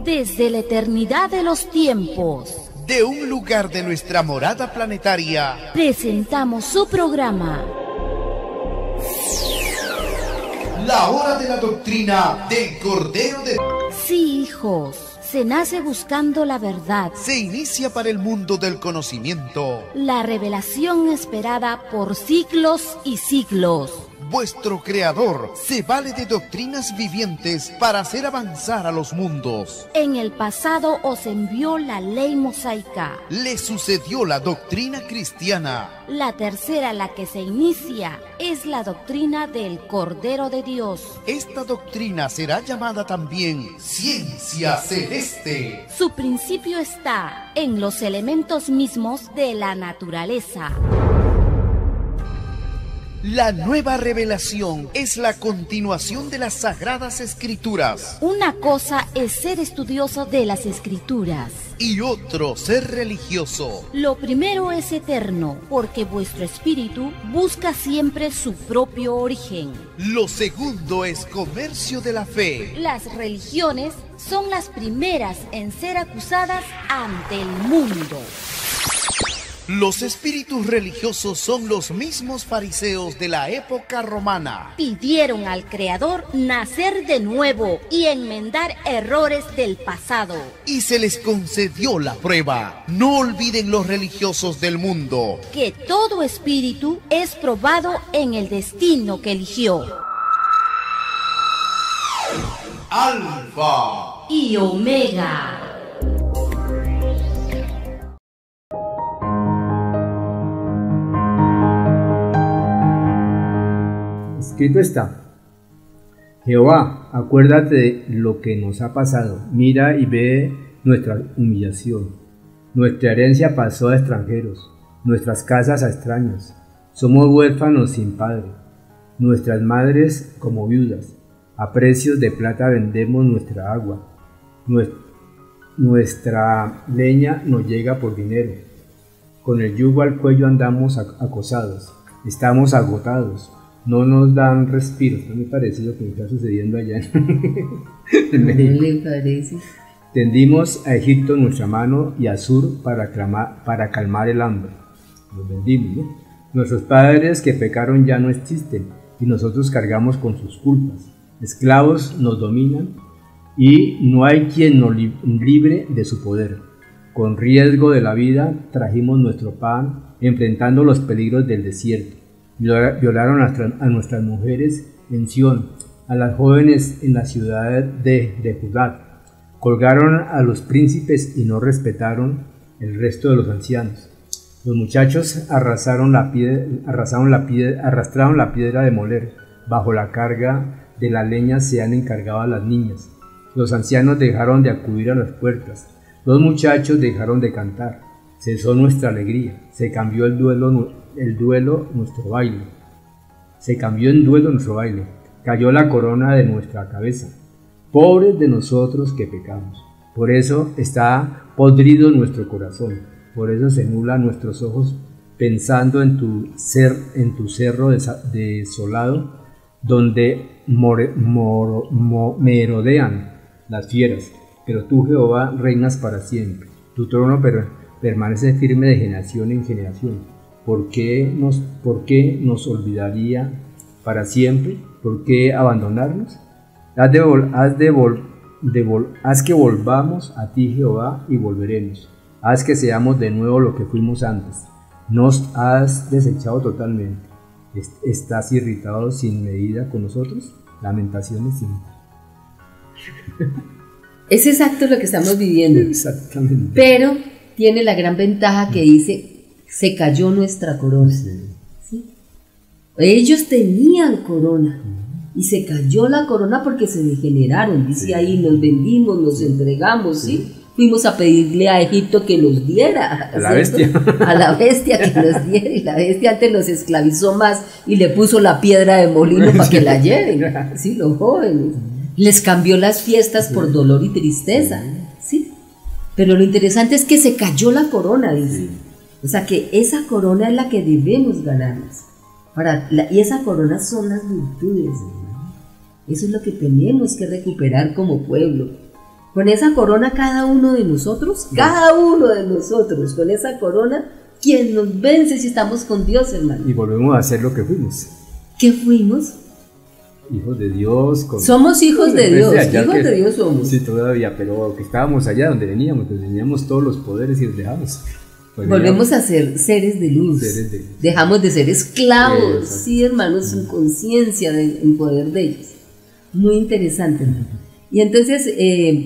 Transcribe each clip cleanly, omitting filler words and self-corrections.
Desde la eternidad de los tiempos, de un lugar de nuestra morada planetaria, presentamos su programa La Hora de la Doctrina del Cordero de Dios. Sí, hijos, se nace buscando la verdad, Se inicia para el mundo del conocimiento. la revelación esperada por siglos y siglos. Vuestro Creador se vale de doctrinas vivientes para hacer avanzar a los mundos. En el pasado os envió la ley mosaica. Le sucedió la doctrina cristiana. La tercera, la que se inicia, es la doctrina del Cordero de Dios. Esta doctrina será llamada también ciencia celeste. Su principio está en los elementos mismos de la naturaleza. La nueva revelación es la continuación de las Sagradas Escrituras. Una cosa es ser estudioso de las Escrituras. Y otro, ser religioso. Lo primero es eterno, porque vuestro espíritu busca siempre su propio origen. Lo segundo es comercio de la fe. Las religiones son las primeras en ser acusadas ante el mundo. Los espíritus religiosos son los mismos fariseos de la época romana. Pidieron al Creador nacer de nuevo y enmendar errores del pasado. Y se les concedió la prueba. No olviden los religiosos del mundo Que todo espíritu es probado en el destino que eligió. Alfa Y Omega. Escrito está: Jehová, acuérdate de lo que nos ha pasado, mira y ve nuestra humillación. Nuestra herencia pasó a extranjeros, nuestras casas a extraños. Somos huérfanos sin padre, nuestras madres como viudas. A precios de plata vendemos nuestra agua, nuestra leña nos llega por dinero. Con el yugo al cuello andamos acosados, estamos agotados. No nos dan respiro. Está muy parecido a lo que está sucediendo allá en México. ¿No le parece? Tendimos a Egipto nuestra mano y a Sur para calmar el hambre. Los vendimos, ¿no? Nuestros padres que pecaron ya no existen y nosotros cargamos con sus culpas. Esclavos nos dominan y no hay quien nos libre de su poder. Con riesgo de la vida trajimos nuestro pan, enfrentando los peligros del desierto. Violaron a nuestras mujeres en Sión, a las jóvenes en la ciudad de Judá. Colgaron a los príncipes y no respetaron el resto de los ancianos. Los muchachos arrastraron la piedra de moler. Bajo la carga de la leña se han encargado a las niñas. Los ancianos dejaron de acudir a las puertas. Los muchachos dejaron de cantar. Cesó nuestra alegría. Se cambió el duelo nuestro baile. Se cambió en duelo nuestro baile. Cayó la corona de nuestra cabeza. Pobres de nosotros que pecamos. Por eso está podrido nuestro corazón. Por eso se nublan nuestros ojos pensando en tu cerro desolado, donde merodean las fieras. Pero tú, Jehová, reinas para siempre. Tu trono permanece firme de generación en generación. ¿Por qué nos olvidaría para siempre? ¿Por qué abandonarnos? Haz que volvamos a ti, Jehová, y volveremos. Haz que seamos de nuevo lo que fuimos antes. Nos has desechado totalmente. ¿Estás irritado sin medida con nosotros? Lamentaciones sin... Es exacto lo que estamos viviendo. Exactamente. Pero tiene la gran ventaja que dice: se cayó nuestra corona. ¿Sí? Ellos tenían corona y se cayó la corona porque se degeneraron. Dice ahí: nos vendimos, nos entregamos, ¿sí? Fuimos a pedirle a Egipto que nos diera. A la bestia. A la bestia que nos diera. Y la bestia antes los esclavizó más y le puso la piedra de molino para que la lleven. Sí, los jóvenes. Les cambió las fiestas por dolor y tristeza. ¿Sí? Pero lo interesante es que se cayó la corona, dice. O sea que esa corona es la que debemos ganarnos. Y esa corona son las virtudes, ¿no? Eso es lo que tenemos que recuperar como pueblo. Con esa corona cada uno de nosotros, con esa corona, ¿quién nos vence si estamos con Dios, hermano? Y volvemos a ser lo que fuimos. ¿Qué fuimos? Hijos de Dios. Somos hijos de Dios, de Dios somos. Sí, todavía, pero que estábamos allá donde veníamos, donde teníamos todos los poderes y los dejamos. Volvemos a ser seres de luz. Dejamos de ser esclavos, sí, hermanos, sin conciencia en poder de ellos. Muy interesante, hermano. Y entonces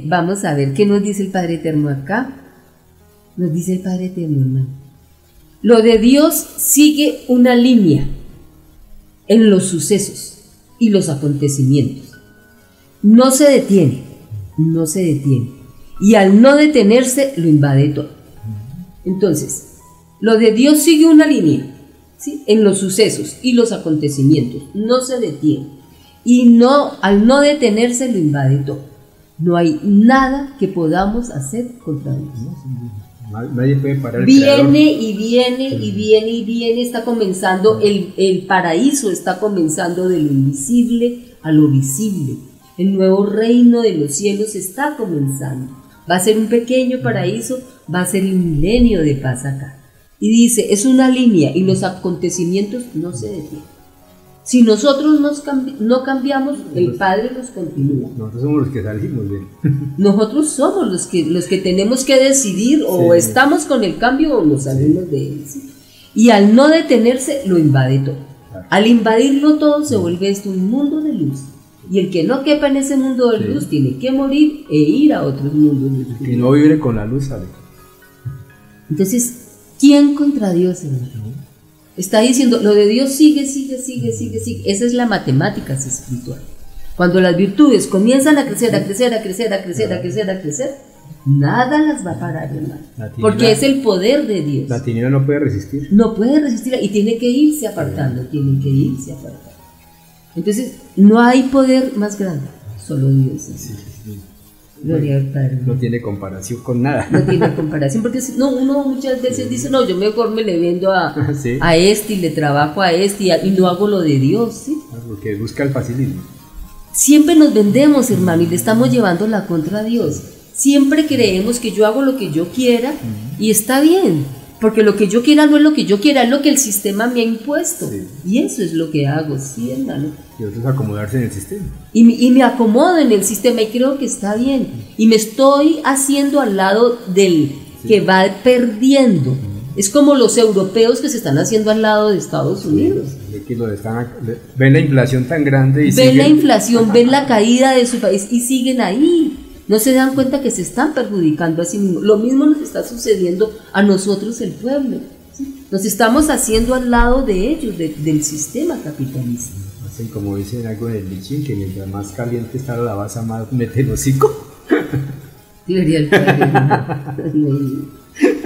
vamos a ver qué nos dice el Padre Eterno acá. Nos dice el Padre Eterno, hermano. Lo de Dios sigue una línea en los sucesos y los acontecimientos. No se detiene. Y al no detenerse, lo invade todo. Entonces, lo de Dios sigue una línea, ¿sí?, en los sucesos y los acontecimientos. No se detiene. Y al no detenerse, lo invade todo. No hay nada que podamos hacer contra Dios. Nadie puede parar el viene y viene, está comenzando el paraíso, está comenzando de lo invisible a lo visible. El nuevo reino de los cielos está comenzando. Va a ser un pequeño paraíso, va a ser el milenio de paz acá. Y dice, es una línea y los acontecimientos no se detienen. Si nosotros no cambiamos, el Padre nos continúa. Nosotros somos los que salimos bien. Nosotros somos los que tenemos que decidir, o estamos con el cambio o nos salimos de él. ¿Sí? Y al no detenerse, lo invade todo. Claro. Al invadirlo todo, se vuelve esto un mundo de luz. Y el que no quepa en ese mundo de luz tiene que morir e ir a otros mundos de luz. Que no vive con la luz, ¿sabe? Entonces, ¿quién contra Dios, hermano? Está diciendo, lo de Dios sigue. Esa es la matemática espiritual. Cuando las virtudes comienzan a crecer, nada las va a parar, hermano. Porque es el poder de Dios. La tiniebla no puede resistir. No puede resistir y tiene que irse apartando, Entonces, no hay poder más grande, solo Dios. Gloria al Padre. No tiene comparación con nada. No tiene comparación, porque uno muchas veces dice, no, yo mejor me le vendo a este y le trabajo a este y no hago lo de Dios, ¿sí? Porque busca el facilismo. Siempre nos vendemos, hermano, y le estamos llevando la contra a Dios. Siempre creemos que yo hago lo que yo quiera y está bien, porque lo que yo quiera no es lo que yo quiera, es lo que el sistema me ha impuesto. Y eso es lo que hago, sí, hermano. Y otros acomodarse en el sistema. Y me acomodo en el sistema y creo que está bien. Y me estoy haciendo al lado del que va perdiendo. Es como los europeos que se están haciendo al lado de Estados Unidos. Ven la inflación tan grande y ven la inflación, ven la caída de su país y siguen ahí. No se dan cuenta que se están perjudicando a sí mismos. Lo mismo nos está sucediendo a nosotros, el pueblo. ¿Sí? Nos estamos haciendo al lado de ellos, del sistema capitalista. Así como dicen algo en el Lichín, que mientras más caliente está la lavaza, más mete el hocico. Gloria al Padre.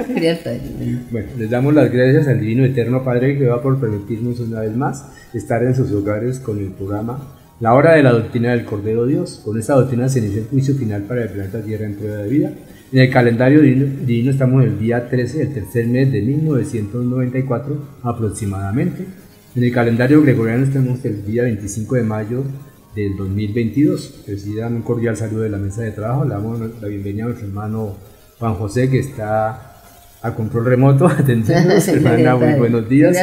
Gloria al Padre. Bueno, les damos las gracias al Divino Eterno Padre que va por permitirnos una vez más estar en sus hogares con el programa La Hora de la Doctrina del Cordero Dios. Con esta doctrina se inició el juicio final para el planeta Tierra en prueba de vida. En el calendario divino estamos en el día 13 del tercer mes de 1994 aproximadamente. En el calendario gregoriano estamos el día 25 de mayo del 2022. Reciban un cordial saludo de la mesa de trabajo. Le damos la bienvenida a nuestro hermano Juan José, que está a control remoto atendiéndonos. Hermana, muy buenos días.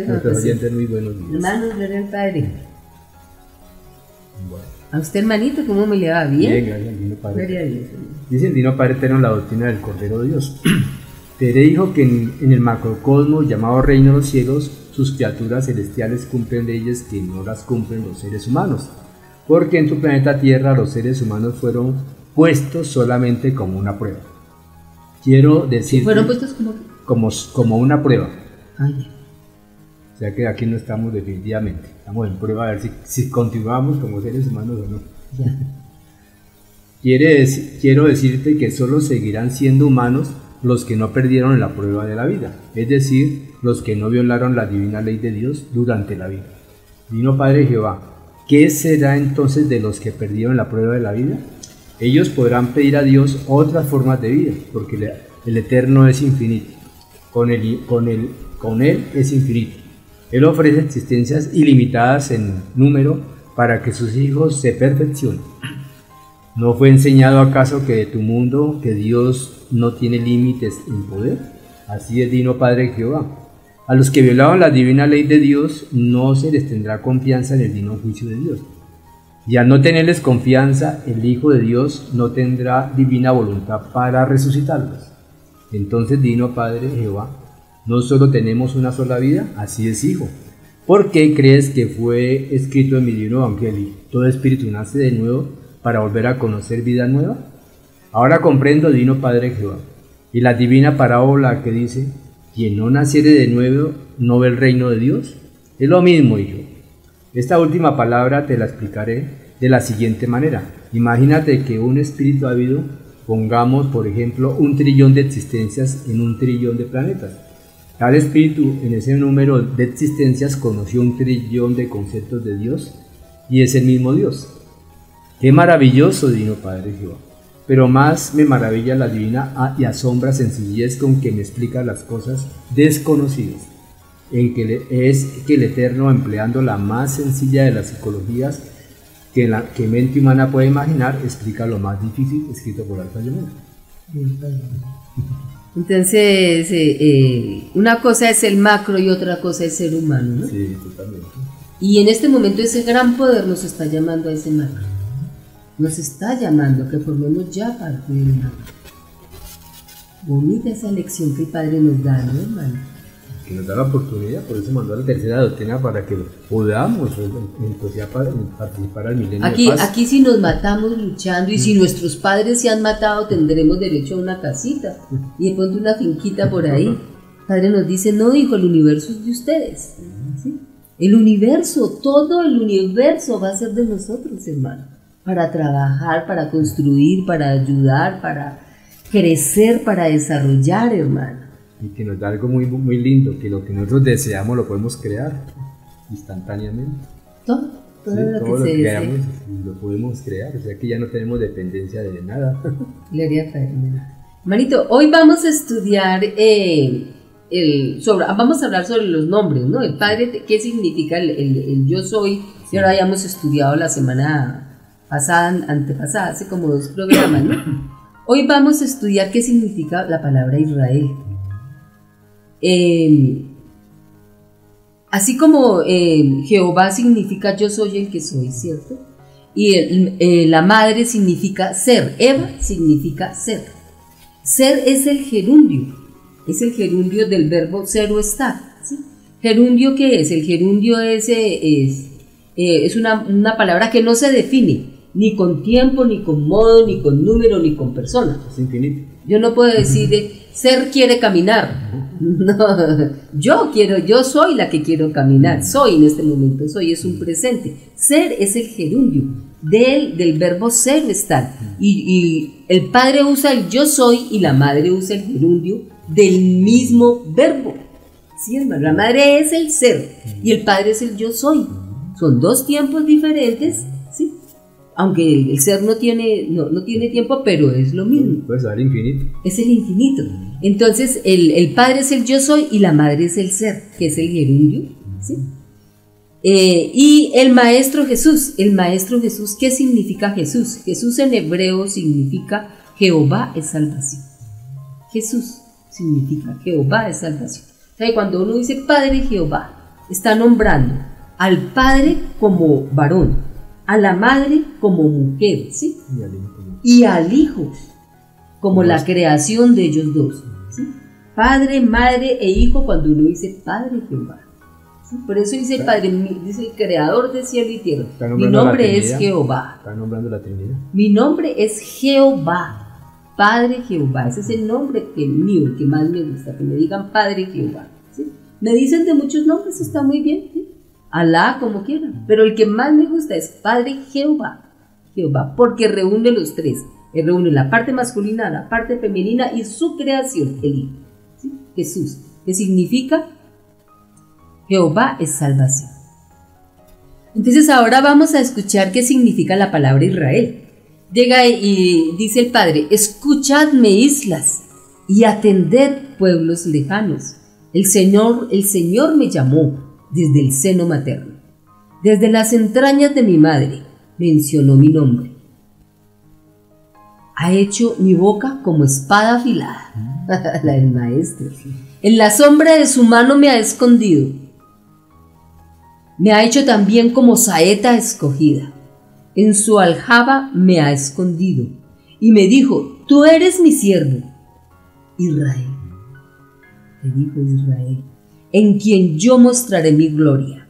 Nuestros oyentes, muy buenos días. Hermanos, gloria al Padre. Bueno. A usted, hermanito, ¿cómo me le va? ¿Bien? Bien, gracias al Divino Padre. Dice el Divino Padre Eterno la doctrina del Cordero Dios. Te dijo que en el macrocosmos llamado Reino de los Cielos, sus criaturas celestiales cumplen leyes que no las cumplen los seres humanos. Porque en tu planeta Tierra los seres humanos fueron puestos solamente como una prueba. Quiero decir. ¿Fueron puestos como una prueba? Ay. O sea que aquí no estamos definitivamente. Estamos en prueba a ver si continuamos como seres humanos o no. Ya. Quiero decirte que solo seguirán siendo humanos los que no perdieron en la prueba de la vida, es decir, los que no violaron la divina ley de Dios durante la vida. Divino Padre Jehová, ¿qué será entonces de los que perdieron la prueba de la vida? Ellos podrán pedir a Dios otras formas de vida, porque el Eterno es infinito. Con él es infinito. Él ofrece existencias ilimitadas en número para que sus hijos se perfeccionen. ¿No fue enseñado acaso que de tu mundo, que Dios no tiene límites en poder? Así es Divino Padre Jehová. A los que violaban la divina ley de Dios no se les tendrá confianza en el divino juicio de Dios. Y al no tenerles confianza, el Hijo de Dios no tendrá divina voluntad para resucitarlos. Entonces, Divino Padre Jehová, no solo tenemos una sola vida, así es Hijo. ¿Por qué crees que fue escrito en mi divino evangelio? Todo espíritu nace de nuevo para volver a conocer vida nueva. Ahora comprendo, Divino Padre Jehová, y la divina parábola que dice, quien no naciere de nuevo no ve el reino de Dios. Es lo mismo, hijo. Esta última palabra te la explicaré de la siguiente manera. Imagínate que un espíritu habido, pongamos por ejemplo 1 trillón de existencias en 1 trillón de planetas. Tal espíritu en ese número de existencias conoció 1 trillón de conceptos de Dios y es el mismo Dios. ¡Qué maravilloso, Divino Padre Jehová! Pero más me maravilla la divina y asombra sencillez con que me explica las cosas desconocidas, en que es que el Eterno, empleando la más sencilla de las psicologías que mente humana puede imaginar, explica lo más difícil escrito por Alfa y Omega. Entonces, una cosa es el macro y otra cosa es ser humano, ¿no? Sí, totalmente. Y en este momento ese gran poder nos está llamando a ese macro. Nos está llamando a que formemos ya parte del macro. Bonita esa lección que el Padre nos da, ¿no, hermano? Que nos da la oportunidad, por eso mandó a la tercera doctrina para que podamos participar al milenio de paz. Aquí si nos matamos luchando y si nuestros padres se han matado tendremos derecho a una casita y de pronto una finquita por ahí. El Padre nos dice, no, hijo, el universo es de ustedes, ¿sí? El universo, todo el universo va a ser de nosotros, hermano, para trabajar, para construir, para ayudar, para crecer, para desarrollar, hermano. Y que nos da algo muy, muy lindo, que lo que nosotros deseamos lo podemos crear instantáneamente. Todo lo que se creamos lo podemos crear, o sea que ya no tenemos dependencia de nada. Gloria a Dios. Manito, hoy vamos a estudiar vamos a hablar sobre los nombres, ¿no? El Padre, ¿qué significa el yo soy? Y ahora habíamos estudiado la semana pasada, antepasada, hace como 2 programas, ¿no? Hoy vamos a estudiar qué significa la palabra Israel. Así como Jehová significa yo soy el que soy, ¿cierto? Y la madre significa ser, Eva significa ser. Ser es el gerundio del verbo ser o estar, ¿sí? ¿Gerundio qué es? El gerundio es una palabra que no se define, ni con tiempo, ni con modo, ni con número, ni con persona. Es infinito. Yo no puedo decir ser quiere caminar. No, yo soy la que quiero caminar. Soy en este momento, soy es un presente. Ser es el gerundio del verbo ser o estar. Y el padre usa el yo soy y la madre usa el gerundio del mismo verbo. Sí, hermano, la madre es el ser y el padre es el yo soy. Son 2 tiempos diferentes, ¿sí? Aunque el ser no tiene tiempo, pero es lo mismo. Puede ser infinito. Es el infinito. Entonces, el padre es el yo soy y la madre es el ser, que es el gerundio, ¿sí? Y el maestro Jesús, ¿qué significa Jesús? Jesús en hebreo significa Jehová es salvación. Jesús significa Jehová es salvación. O sea, cuando uno dice Padre Jehová, está nombrando al Padre como varón, a la madre como mujer, ¿sí? Y al Hijo como la creación de ellos dos, ¿sí? Padre, madre e hijo, cuando uno dice Padre Jehová, ¿sí? Por eso dice el Padre, dice el creador de cielo y tierra. Mi nombre es Jehová. Está nombrando la Trinidad. Mi nombre es Jehová. Padre Jehová, ese es el nombre mío, el que más me gusta, que me digan Padre Jehová, ¿sí? Me dicen de muchos nombres, está muy bien, ¿sí? Alá, como quieran, pero el que más me gusta es Padre Jehová, porque reúne los tres, reúne la parte masculina, la parte femenina y su creación, el Hijo, ¿sí? Jesús, que significa Jehová es salvación. Entonces ahora vamos a escuchar qué significa la palabra Israel. Llega y dice el Padre, escuchadme islas y atended pueblos lejanos. El Señor me llamó desde el seno materno. Desde las entrañas de mi madre mencionó mi nombre. ha hecho mi boca como espada afilada, la del maestro. En la sombra de su mano me ha escondido. Me ha hecho también como saeta escogida. En su aljaba me ha escondido. Y me dijo, tú eres mi siervo, Israel. Le dijo Israel, en quien yo mostraré mi gloria.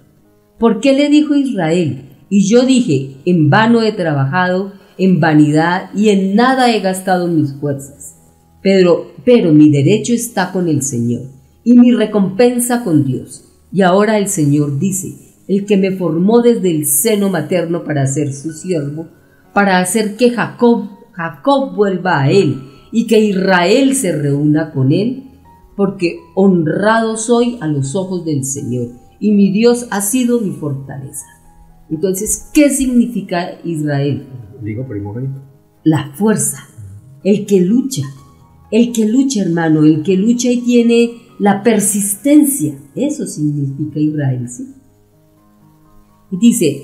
¿Por qué le dijo Israel? Y yo dije, en vano he trabajado, en vanidad y en nada he gastado mis fuerzas. Pero mi derecho está con el Señor y mi recompensa con Dios. Y ahora el Señor dice, el que me formó desde el seno materno para ser su siervo, para hacer que Jacob vuelva a él y que Israel se reúna con él, porque honrado soy a los ojos del Señor y mi Dios ha sido mi fortaleza. Entonces, ¿qué significa Israel? Digo primogénito. La fuerza, el que lucha, hermano, el que lucha y tiene la persistencia. Eso significa Israel, ¿sí? Y dice,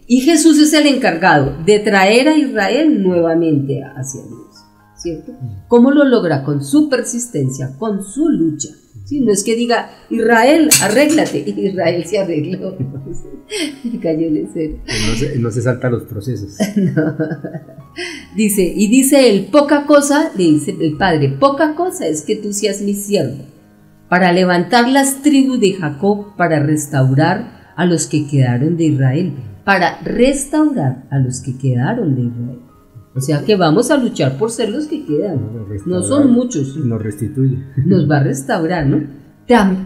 y Jesús es el encargado de traer a Israel nuevamente hacia Dios, ¿cierto? ¿Cómo lo logra? Con su persistencia, con su lucha. ¿Sí? No es que diga, Israel, arréglate, y Israel se arregló. Cayó el cero. No se salta los procesos. No. Dice él, poca cosa, le dice el Padre, poca cosa es que tú seas mi siervo, para levantar las tribus de Jacob, para restaurar a los que quedaron de Israel, para restaurar a los que quedaron de Israel. O sea que vamos a luchar por ser los que quedan. No son muchos. Nos restituye. Nos va a restaurar, ¿no?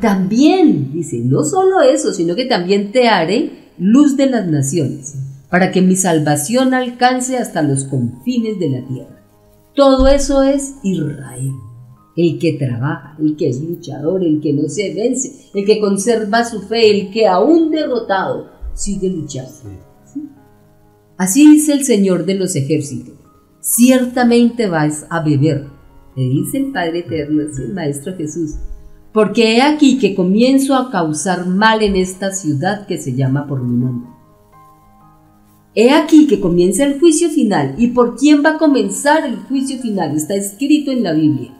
También, dice, no solo eso, sino que también te haré luz de las naciones, para que mi salvación alcance hasta los confines de la tierra. Todo eso es Israel, el que trabaja, el que es luchador, el que no se vence, el que conserva su fe, el que aún derrotado sigue luchando. ¿Sí? Así dice el Señor de los ejércitos, ciertamente vais a beber, le dice el Padre Eterno, ¿sí? El Maestro Jesús, porque he aquí que comienzo a causar mal en esta ciudad que se llama por mi nombre. He aquí que comienza el juicio final. ¿Y por quién va a comenzar el juicio final? Está escrito en la Biblia.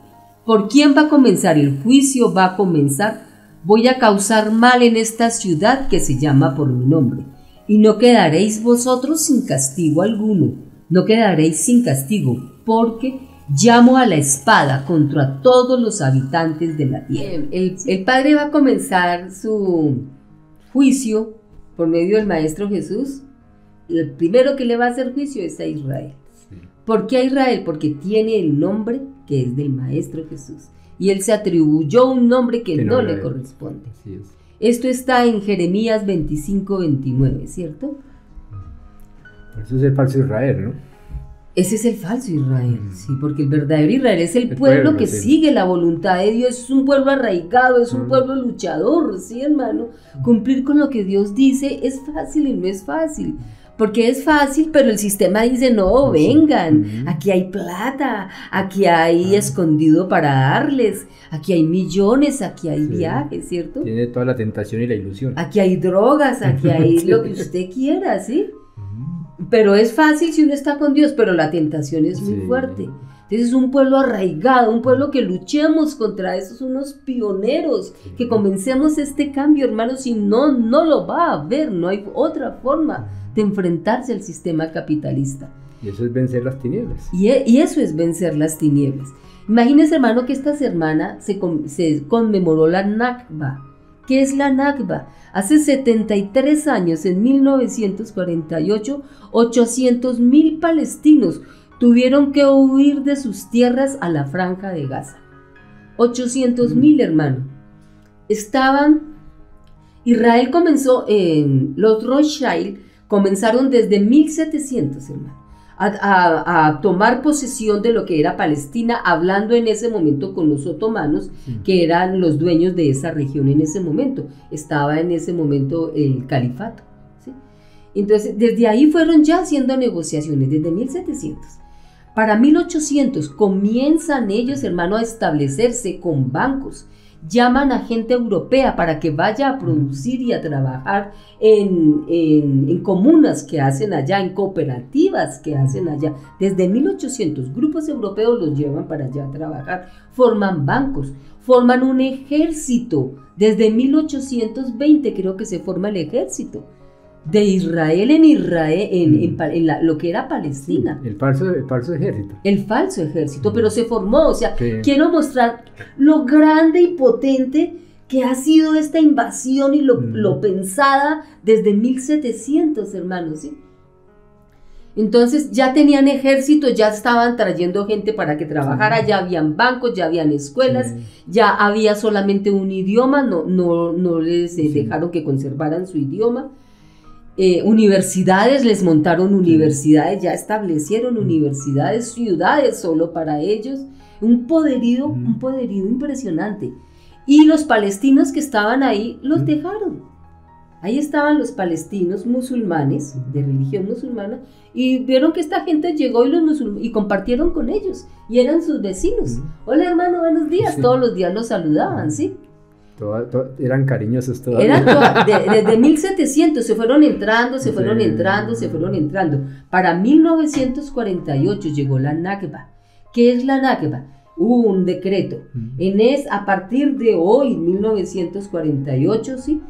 ¿Por quién va a comenzar? El juicio va a comenzar. Voy a causar mal en esta ciudad que se llama por mi nombre. Y no quedaréis vosotros sin castigo alguno. No quedaréis sin castigo, porque llamo a la espada contra todos los habitantes de la tierra. El Padre va a comenzar su juicio por medio del Maestro Jesús. El primero que le va a hacer juicio es a Israel. Sí. ¿Por qué a Israel? Porque tiene el nombre que es del Maestro Jesús. Y él se atribuyó un nombre que no le corresponde. Así es. Esto está en Jeremías 25-29, ¿cierto? Por eso es el falso Israel, ¿no? Ese es el falso Israel, sí, porque el verdadero Israel es el pueblo que sigue la voluntad de Dios, es un pueblo arraigado, es un pueblo luchador, sí, hermano. Cumplir con lo que Dios dice es fácil y no es fácil, porque es fácil, pero el sistema dice, no, vengan, aquí hay plata, aquí hay escondido para darles, aquí hay millones, aquí hay viajes, ¿cierto? Tiene toda la tentación y la ilusión. Aquí hay drogas, aquí hay lo que usted quiera, ¿sí? Pero es fácil si uno está con Dios, pero la tentación es muy fuerte. Entonces es un pueblo arraigado, un pueblo que luchemos contra esos, unos pioneros, que comencemos este cambio, hermanos, si no lo va a haber, no hay otra forma de enfrentarse al sistema capitalista. Y eso es vencer las tinieblas. Y eso es vencer las tinieblas. Imagínense, hermano, que esta semana se conmemoró la Nakba. ¿Qué es la Nakba? Hace 73 años, en 1948, 800,000 palestinos tuvieron que huir de sus tierras a la Franja de Gaza. 800,000, hermano. Israel comenzó, los Rothschild comenzaron desde 1700, hermano, a tomar posesión de lo que era Palestina, hablando en ese momento con los otomanos, que eran los dueños de esa región en ese momento. Estaba en ese momento el califato, ¿sí? Entonces, desde ahí fueron ya haciendo negociaciones, desde 1700. Para 1800 comienzan ellos, hermano, a establecerse con bancos. llaman a gente europea para que vaya a producir y a trabajar en comunas que hacen allá, en cooperativas que hacen allá. Desde 1800, grupos europeos los llevan para allá a trabajar, forman bancos, forman un ejército. Desde 1820 creo que se forma el ejército de Israel en lo que era Palestina. El falso ejército. El falso ejército, pero se formó, o sea, Sí. quiero mostrar lo grande y potente que ha sido esta invasión y lo pensada desde 1700, hermanos, ¿sí? Entonces ya tenían ejército, ya estaban trayendo gente para que trabajara, ya habían bancos, ya habían escuelas, ya había solamente un idioma, no les dejaron que conservaran su idioma. Universidades, les montaron universidades, ya establecieron universidades, ciudades solo para ellos, un poderío impresionante. Y los palestinos que estaban ahí los dejaron. Ahí estaban los palestinos musulmanes, de religión musulmana, y vieron que esta gente llegó y compartieron con ellos, y eran sus vecinos. Hola hermano, buenos días, todos los días los saludaban, ¿sí? Eran cariñosos todavía. Desde 1700 se fueron entrando. Para 1948 llegó la Nakba. ¿Qué es la Nakba? Hubo un decreto. A partir de hoy, 1948, ¿sí?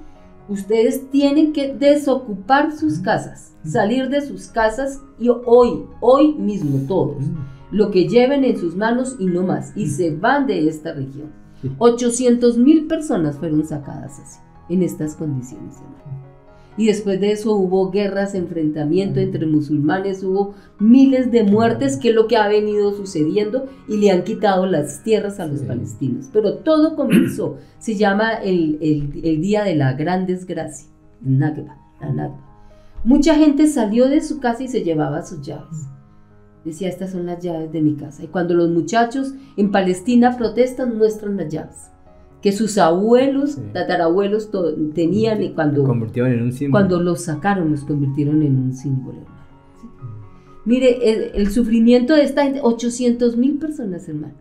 Ustedes tienen que desocupar sus casas, salir de sus casas y hoy mismo todos, lo que lleven en sus manos y no más, y se van de esta región. 800,000 personas fueron sacadas así, en estas condiciones, hermano. Y después de eso hubo guerras, enfrentamiento entre musulmanes, hubo miles de muertes, que es lo que ha venido sucediendo, y le han quitado las tierras a los palestinos. Pero todo comenzó, se llama el día de la gran desgracia, Nakba, la Nakba. Mucha gente salió de su casa y se llevaba sus llaves. Decía, estas son las llaves de mi casa. Y cuando los muchachos en Palestina protestan, muestran las llaves que sus abuelos, tatarabuelos tenían, y cuando los sacaron, los convirtieron en un símbolo. ¿Sí? Mire, el sufrimiento de esta gente, 800,000 personas, hermano.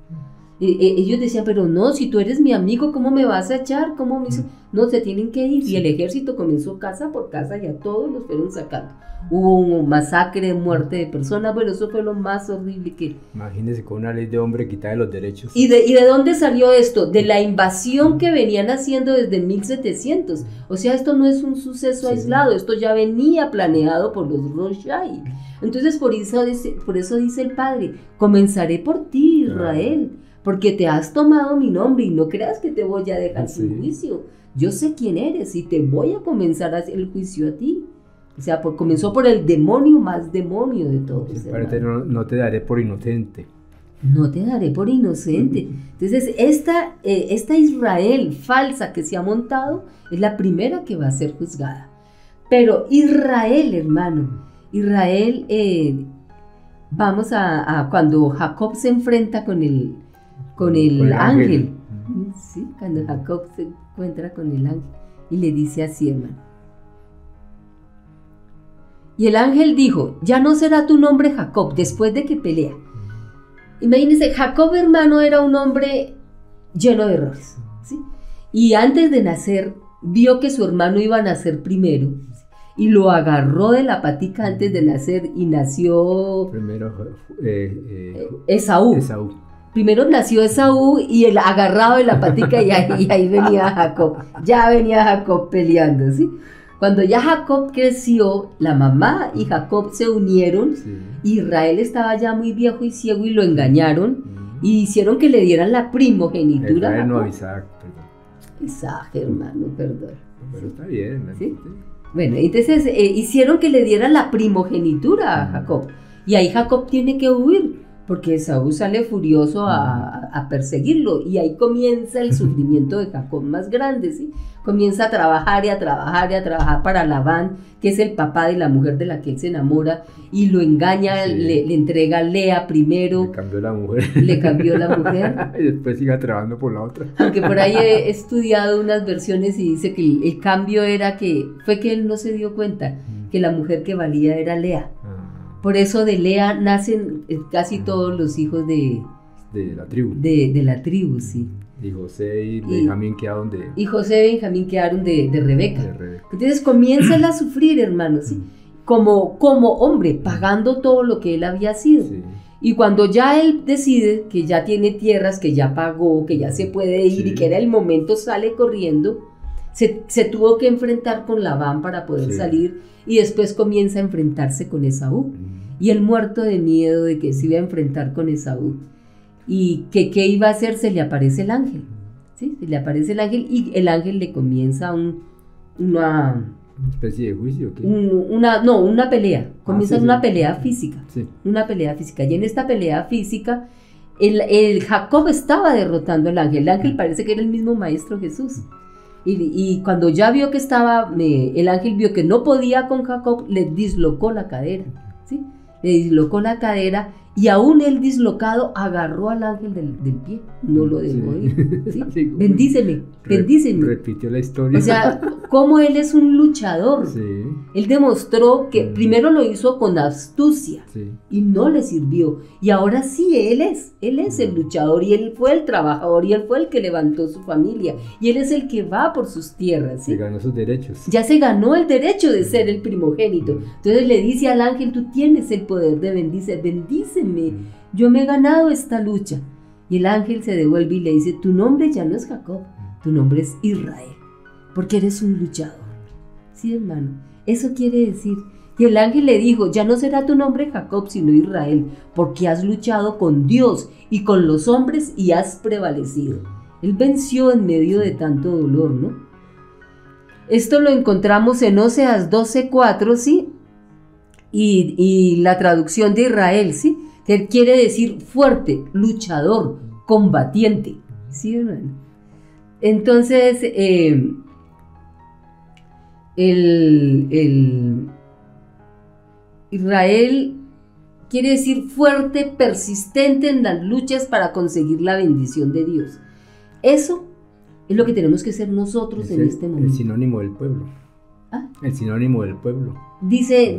Ellos decían, pero no, si tú eres mi amigo, ¿cómo me vas a echar? ¿Cómo me dice? No, se tienen que ir. Y el ejército comenzó casa por casa y a todos los fueron sacando. Hubo un masacre, muerte de personas, pero eso fue lo más horrible que... Imagínense, con una ley de hombre quitarle los derechos. ¿Y de dónde salió esto? De la invasión que venían haciendo desde 1700. O sea, esto no es un suceso aislado, esto ya venía planeado por los Rothschild. Entonces, por eso dice el Padre, comenzaré por ti, Israel, porque te has tomado mi nombre y no creas que te voy a dejar sin juicio. Yo sé quién eres y te voy a comenzar a hacer el juicio a ti. O sea, comenzó por el demonio más demonio de todos. No te daré por inocente. No te daré por inocente. Entonces, esta Israel falsa que se ha montado es la primera que va a ser juzgada. Pero Israel, hermano, vamos a cuando Jacob se enfrenta con el ángel. Sí, cuando Jacob se encuentra con el ángel y le dice así, hermano. Y el ángel dijo, ya no será tu nombre Jacob después de que pelea. Imagínense, Jacob, hermano, era un hombre lleno de errores, ¿sí? Y antes de nacer, vio que su hermano iba a nacer primero, ¿sí? Y lo agarró de la patica antes de nacer y nació... Primero Esaú. Primero nació Esaú y el agarrado de la patica y ahí venía Jacob. Ya venía Jacob peleando, ¿sí? Cuando ya Jacob creció, la mamá y Jacob se unieron. Israel estaba ya muy viejo y ciego y lo engañaron y hicieron que le dieran la primogenitura. Israel no, Isaac, perdón. Isaac, hermano, perdón. Pero está bien, ¿no? ¿Sí? Bueno, entonces hicieron que le dieran la primogenitura a Jacob. Y ahí Jacob tiene que huir, porque Esaú sale furioso a perseguirlo. Y ahí comienza el sufrimiento de Jacob más grande, ¿sí? Comienza a trabajar y a trabajar para Labán, que es el papá de la mujer de la que él se enamora, y lo engaña, le entrega a Lea primero. Le cambió la mujer. Y después sigue trabajando por la otra. Aunque por ahí he estudiado unas versiones y dice que el cambio era que él no se dio cuenta que la mujer que valía era Lea. Por eso de Lea nacen casi todos los hijos de la tribu. De la tribu, sí. Y José y Benjamín quedaron de... Y José y Benjamín quedaron de Rebeca. De Rebeca. Entonces comienza él a sufrir, hermanos, ¿sí? Como hombre, pagando todo lo que él había sido. Sí. Y cuando ya él decide que ya tiene tierras, que ya pagó, que ya se puede ir, Sí. y que era el momento, sale corriendo, se tuvo que enfrentar con Labán para poder Sí. salir, y después comienza a enfrentarse con Esaú. Y él muerto de miedo de que se iba a enfrentar con Esaú. Y que qué iba a hacer, se le aparece el ángel. ¿Sí? Se le aparece el ángel y el ángel le comienza una especie de juicio, ¿qué? una pelea. Comienza sí, una sí. pelea física. Sí. Una pelea física. Y en esta pelea física, el Jacob estaba derrotando al ángel. El ángel parece que era el mismo maestro Jesús. Y cuando ya vio que el ángel vio que no podía con Jacob, le dislocó la cadera. ¿Sí? Le dislocó la cadera. Y aún él dislocado agarró al ángel del pie, no lo dejó ir. ¿Sí? Sí. Bendíceme. Repitió la historia. O sea, cómo él es un luchador. Sí. Él demostró que primero lo hizo con astucia Sí. y no le sirvió. Y ahora sí, él es el luchador, y él fue el trabajador, y él fue el que levantó su familia, y él es el que va por sus tierras. ¿sí? Se ganó sus derechos. Ya se ganó el derecho de ser el primogénito. Entonces le dice al ángel, tú tienes el poder de bendíceme, yo me he ganado esta lucha. Y el ángel se devuelve y le dice, tu nombre ya no es Jacob, tu nombre es Israel, porque eres un luchador. Sí, hermano, eso quiere decir. Y el ángel le dijo, ya no será tu nombre Jacob, sino Israel, porque has luchado con Dios y con los hombres y has prevalecido. Él venció en medio de tanto dolor, ¿no? Esto lo encontramos en Oseas 12:4, ¿sí? Y la traducción de Israel, ¿sí? Que quiere decir fuerte, luchador, combatiente. ¿Sí, hermano? Entonces, Israel quiere decir fuerte, persistente en las luchas para conseguir la bendición de Dios. Eso es lo que tenemos que ser nosotros en este momento. El sinónimo del pueblo. ¿Ah? El sinónimo del pueblo. Dice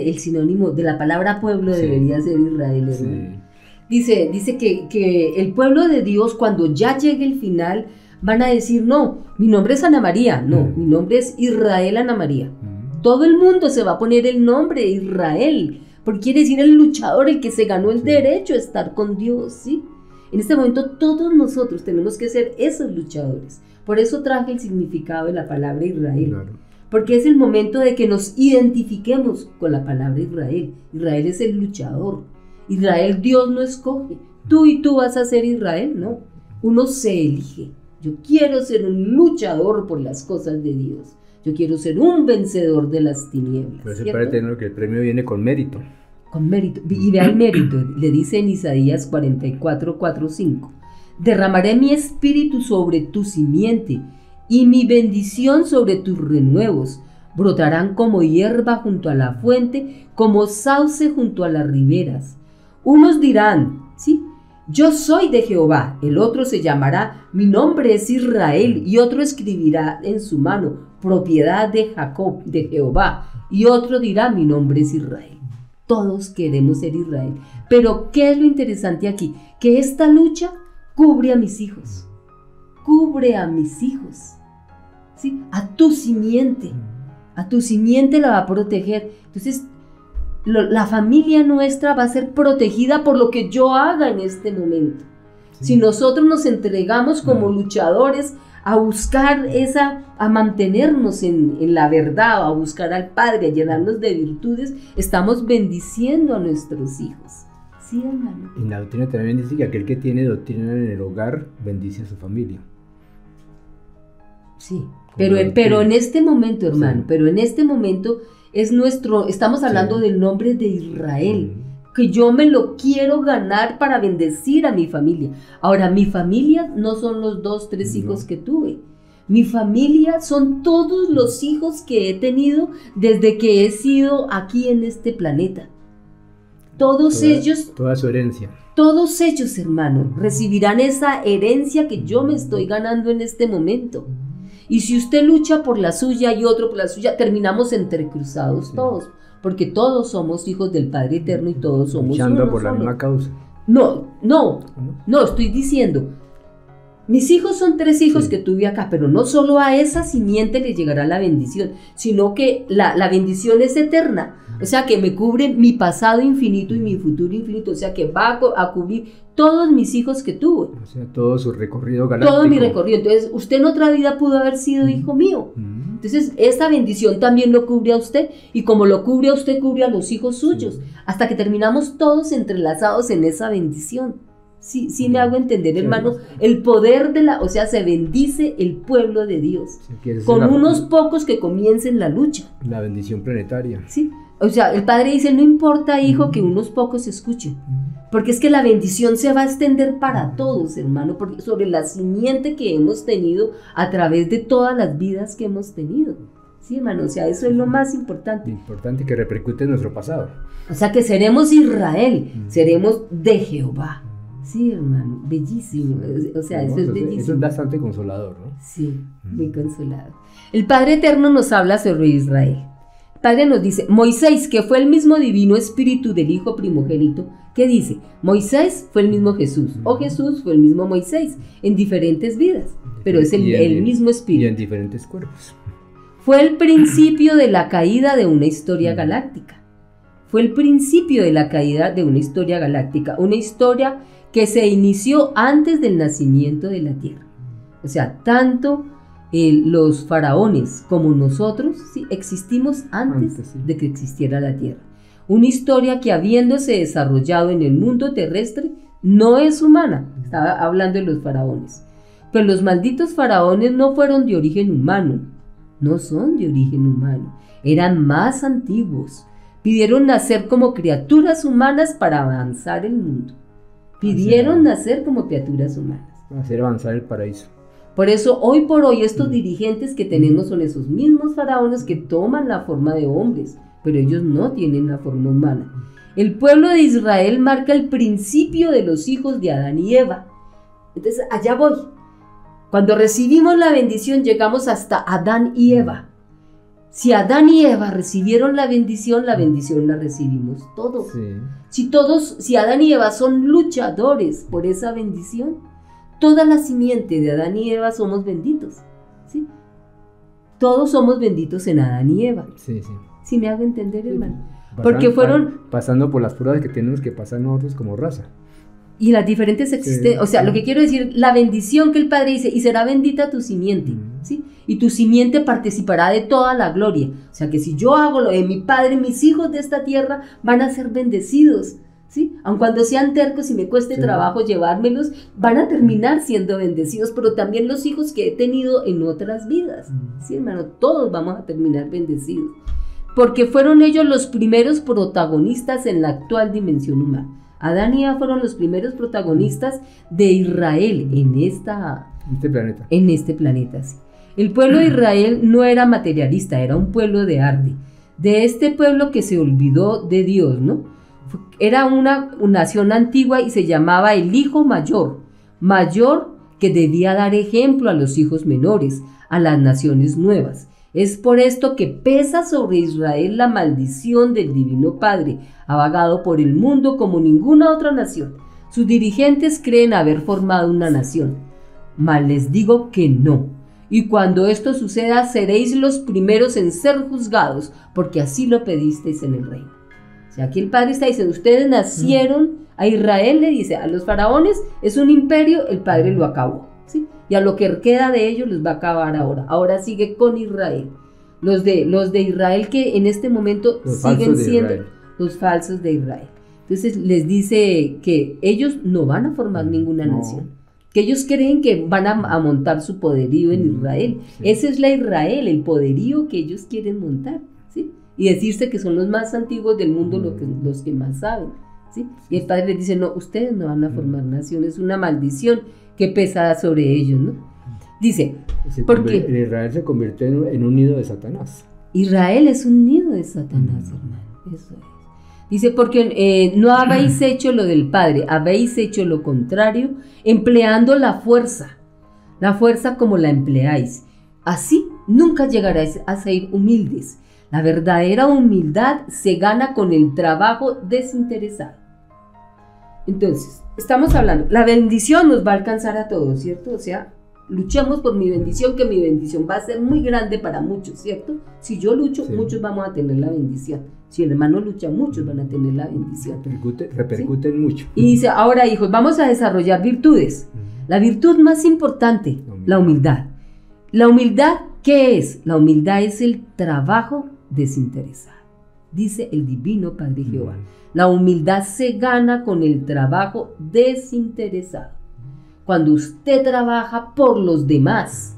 el sinónimo de la palabra pueblo, sí. Debería ser Israel, hermano. Sí. Dice que el pueblo de Dios, cuando ya llegue el final, van a decir, no, mi nombre es Ana María, no, mi nombre es Israel Ana María. Todo el mundo se va a poner el nombre Israel, porque quiere decir el luchador, el que se ganó el derecho a estar con Dios, ¿sí? En este momento todos nosotros tenemos que ser esos luchadores. Por eso traje el significado de la palabra Israel. Claro. Porque es el momento de que nos identifiquemos con la palabra Israel. Israel es el luchador. Israel Dios no escoge. Tú y tú vas a ser Israel, ¿no? Uno se elige. Yo quiero ser un luchador por las cosas de Dios. Yo quiero ser un vencedor de las tinieblas. Pues se parece que el premio viene con mérito. Con mérito. Y vea el mérito. Le dice en Isaías 44:4-5. Derramaré mi espíritu sobre tu simiente y mi bendición sobre tus renuevos. Brotarán como hierba junto a la fuente, como sauce junto a las riberas. Unos dirán, ¿sí? Yo soy de Jehová. El otro se llamará, mi nombre es Israel. Y otro escribirá en su mano, propiedad de Jacob, de Jehová. Y otro dirá, mi nombre es Israel. Todos queremos ser Israel. Pero, ¿qué es lo interesante aquí? Que esta lucha cubre a mis hijos. Cubre a mis hijos. ¿Sí? A tu simiente. A tu simiente la va a proteger. Entonces, la familia nuestra va a ser protegida por lo que yo haga en este momento. Sí. Si nosotros nos entregamos como luchadores a buscar a mantenernos en la verdad, a buscar al Padre, a llenarnos de virtudes, estamos bendiciendo a nuestros hijos. Sí, hermano. Y la doctrina también dice que aquel que tiene doctrina en el hogar bendice a su familia. Sí, pero en este momento, hermano, sí. Pero en este momento estamos hablando del nombre de Israel, que yo me lo quiero ganar para bendecir a mi familia. Ahora, mi familia no son los 2, 3 hijos que tuve. Mi familia son todos los hijos que he tenido desde que he sido aquí en este planeta. Toda su herencia. Todos ellos, hermano, recibirán esa herencia que yo me estoy ganando en este momento. Y si usted lucha por la suya y otro por la suya, terminamos entrecruzados todos, porque todos somos hijos del Padre Eterno y todos somos luchando por la misma causa. No, estoy diciendo, mis hijos son 3 hijos que tuve acá, pero no solo a esa simiente le llegará la bendición, sino que la bendición es eterna, o sea que me cubre mi pasado infinito y mi futuro infinito, o sea que va a cubrir todos mis hijos que tuve. O sea, todo su recorrido galáctico. Todo mi recorrido. Entonces, usted en otra vida pudo haber sido hijo mío. Entonces, esta bendición también lo cubre a usted, y como lo cubre a usted, cubre a los hijos suyos, hasta que terminamos todos entrelazados en esa bendición. Sí me hago entender, hermano, el poder o sea, se bendice el pueblo de Dios, con unos pocos que comiencen la lucha. La bendición planetaria. Sí, o sea, el Padre dice, no importa, hijo, que unos pocos escuchen, porque es que la bendición se va a extender para todos, hermano, porque sobre la simiente que hemos tenido a través de todas las vidas que hemos tenido. Sí, hermano, o sea, eso es lo más importante. Importante, que repercute en nuestro pasado. O sea, que seremos Israel, seremos de Jehová. Sí, hermano, bellísimo. O sea, eso es bellísimo. Eso es bastante consolador, ¿no? Sí, muy consolador. El Padre Eterno nos habla sobre Israel. El Padre nos dice, Moisés, que fue el mismo divino espíritu del Hijo primogénito, ¿qué dice? Moisés fue el mismo Jesús, o Jesús fue el mismo Moisés, en diferentes vidas, pero es el mismo espíritu. Y en diferentes cuerpos. Fue el principio de la caída de una historia galáctica. Fue el principio de la caída de una historia galáctica, una historia que se inició antes del nacimiento de la Tierra. O sea, tanto los faraones como nosotros existimos antes de que existiera la Tierra. Una historia que, habiéndose desarrollado en el mundo terrestre, no es humana. Estaba hablando de los faraones. Pero los malditos faraones no fueron de origen humano. No son de origen humano. Eran más antiguos. Pidieron nacer como criaturas humanas para avanzar el mundo. Pidieron nacer como criaturas humanas. Hacer avanzar el paraíso. Por eso, hoy por hoy, estos dirigentes que tenemos son esos mismos faraones que toman la forma de hombres, pero ellos no tienen la forma humana. El pueblo de Israel marca el principio de los hijos de Adán y Eva. Entonces, allá voy. Cuando recibimos la bendición, llegamos hasta Adán y Eva. Si Adán y Eva recibieron la bendición la recibimos todos. Sí. Si Adán y Eva son luchadores por esa bendición, toda la simiente de Adán y Eva somos benditos. ¿Sí? Todos somos benditos en Adán y Eva. Sí. ¿Sí me hago entender, hermano? Porque pasando por las pruebas que tenemos que pasar nosotros como raza. Y las diferentes existencias, o sea, lo que quiero decir, la bendición que el Padre dice, y será bendita tu simiente, ¿sí? Y tu simiente participará de toda la gloria. O sea, que si yo hago lo de mi Padre, mis hijos de esta tierra van a ser bendecidos, ¿sí? Aun cuando sean tercos y me cueste trabajo llevármelos, van a terminar siendo bendecidos, pero también los hijos que he tenido en otras vidas, ¿sí, hermano? Todos vamos a terminar bendecidos, porque fueron ellos los primeros protagonistas en la actual dimensión humana. Adán y Eva fueron los primeros protagonistas de Israel en este planeta. Sí. El pueblo de Israel no era materialista, era un pueblo de arte. De este pueblo que se olvidó de Dios, ¿no? Era una nación antigua y se llamaba el hijo mayor que debía dar ejemplo a los hijos menores, a las naciones nuevas. Es por esto que pesa sobre Israel la maldición del Divino Padre, ha vagado por el mundo como ninguna otra nación. Sus dirigentes creen haber formado una nación, mas les digo que no. Y cuando esto suceda, seréis los primeros en ser juzgados, porque así lo pedisteis en el reino. O sea, aquí el Padre está diciendo, ustedes nacieron, a Israel le dice, a los faraones es un imperio, el Padre lo acabó. ¿Sí? Y a lo que queda de ellos los va a acabar ahora. Ahora sigue con Israel. Los de Israel que en este momento siguen siendo los falsos de Israel. Entonces les dice que ellos no van a formar ninguna nación. Que ellos creen que van a montar su poderío en Israel. Sí. Ese es la Israel, el poderío que ellos quieren montar. ¿Sí? Y decirse que son los más antiguos del mundo, los que más saben. ¿Sí? Y el Padre les dice, no, ustedes no van a formar nación, es una maldición que pesa sobre ellos, ¿no? Dice, porque Israel se convirtió en un nido de Satanás. Israel es un nido de Satanás, hermano, eso es. Dice, porque no habéis hecho lo del Padre, habéis hecho lo contrario, empleando la fuerza como la empleáis. Así nunca llegaréis a ser humildes. La verdadera humildad se gana con el trabajo desinteresado. Entonces, estamos hablando, la bendición nos va a alcanzar a todos, ¿cierto? O sea, luchemos por mi bendición, que mi bendición va a ser muy grande para muchos, ¿cierto? Si yo lucho, sí, muchos vamos a tener la bendición. Si el hermano lucha, muchos van a tener la bendición. Repercuten, ¿sí?, mucho. Y dice, ahora hijos, vamos a desarrollar virtudes. La virtud más importante, la humildad. La humildad, ¿qué es? La humildad es el trabajo desinteresado. Dice el divino Padre Jehová. La humildad se gana con el trabajo desinteresado. Cuando usted trabaja por los demás,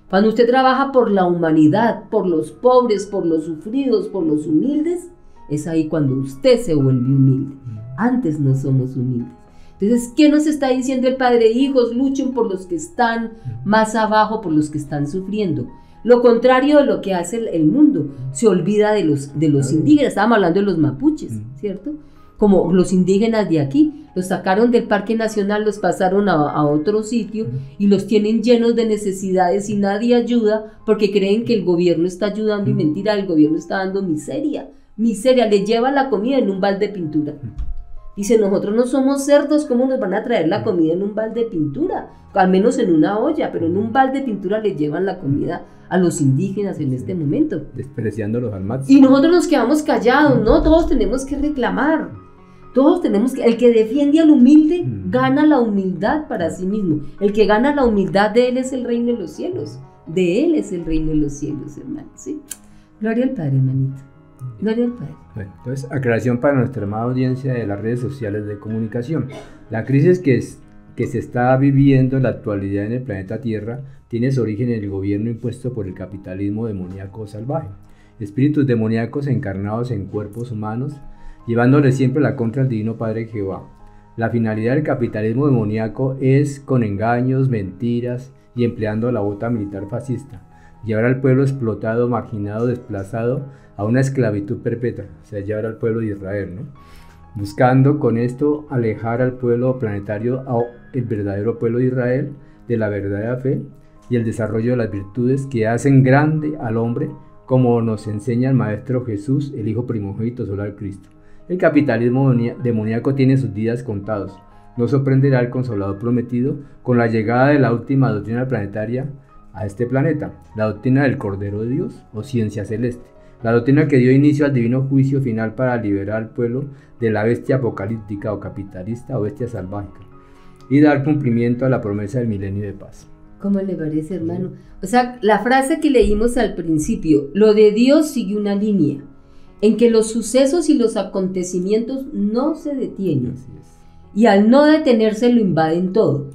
cuando usted trabaja por la humanidad, por los pobres, por los sufridos, por los humildes, es ahí cuando usted se vuelve humilde. Antes no somos humildes. Entonces, ¿qué nos está diciendo el Padre? Hijos, luchen por los que están más abajo, por los que están sufriendo. Lo contrario de lo que hace el mundo, se olvida de los indígenas. Estábamos hablando de los mapuches, ¿cierto? Como los indígenas de aquí, los sacaron del Parque Nacional, los pasaron a otro sitio y los tienen llenos de necesidades y nadie ayuda porque creen que el gobierno está ayudando y mentira, el gobierno está dando miseria, les lleva la comida en un balde de pintura. Dice, nosotros no somos cerdos, ¿cómo nos van a traer la comida en un balde de pintura? Al menos en una olla, pero en un balde de pintura les llevan la comida a los indígenas en este momento. Despreciándolos al máximo. Y nosotros nos quedamos callados, ¿no? Todos tenemos que reclamar. Todos tenemos que... El que defiende al humilde gana la humildad para sí mismo. El que gana la humildad de él es el reino de los cielos. De él es el reino de los cielos, hermano. ¿Sí? Gloria al Padre, hermanito. Gloria al Padre. Bueno, entonces, aclaración para nuestra amada audiencia de las redes sociales de comunicación. La crisis que se está viviendo en la actualidad en el planeta Tierra tiene su origen en el gobierno impuesto por el capitalismo demoníaco salvaje. Espíritus demoníacos encarnados en cuerpos humanos, llevándole siempre la contra al divino Padre Jehová. La finalidad del capitalismo demoníaco es, con engaños, mentiras y empleando la bota militar fascista, llevar al pueblo explotado, marginado, desplazado a una esclavitud perpetua, o sea, llevar al pueblo de Israel, ¿no? Buscando con esto alejar al pueblo planetario, el verdadero pueblo de Israel, de la verdadera fe y el desarrollo de las virtudes que hacen grande al hombre, como nos enseña el Maestro Jesús, el Hijo primogénito solar Cristo. El capitalismo demoníaco tiene sus días contados. No sorprenderá el Consolador prometido con la llegada de la última doctrina planetaria a este planeta, la doctrina del Cordero de Dios o ciencia celeste, la doctrina que dio inicio al divino juicio final para liberar al pueblo de la bestia apocalíptica o capitalista o bestia salvática y dar cumplimiento a la promesa del milenio de paz. ¿Cómo le parece, hermano? O sea, la frase que leímos al principio, lo de Dios sigue una línea en que los sucesos y los acontecimientos no se detienen y al no detenerse lo invaden todo.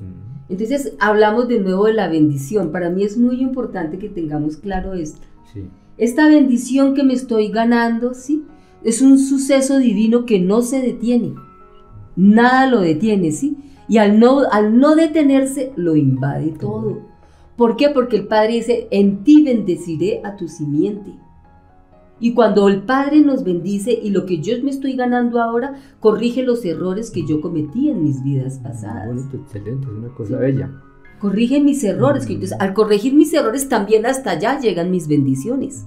Entonces hablamos de nuevo de la bendición. Para mí es muy importante que tengamos claro esto. Sí. Esta bendición que me estoy ganando, ¿sí?, es un suceso divino que no se detiene. Nada lo detiene, ¿sí? Y al no detenerse, lo invade todo. ¿Por qué? Porque el Padre dice, en ti bendeciré a tu simiente. Y cuando el Padre nos bendice y lo que yo me estoy ganando ahora, corrige los errores que yo cometí en mis vidas pasadas. Bonito, excelente, es una cosa bella. Corrige mis errores, que entonces al corregir mis errores también hasta allá llegan mis bendiciones.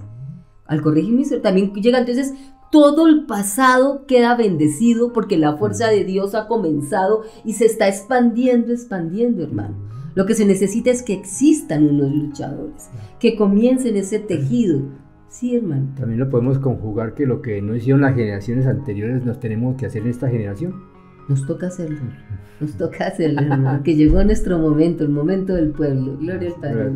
Al corregir mis errores también llega, entonces todo el pasado queda bendecido porque la fuerza de Dios ha comenzado y se está expandiendo, hermano. Lo que se necesita es que existan unos luchadores, que comiencen ese tejido. Sí, hermano. También lo podemos conjugar que lo que no hicieron las generaciones anteriores nos tenemos que hacer en esta generación. Nos toca hacerlo, hermano, que llegó nuestro momento, el momento del pueblo. Gloria al Padre.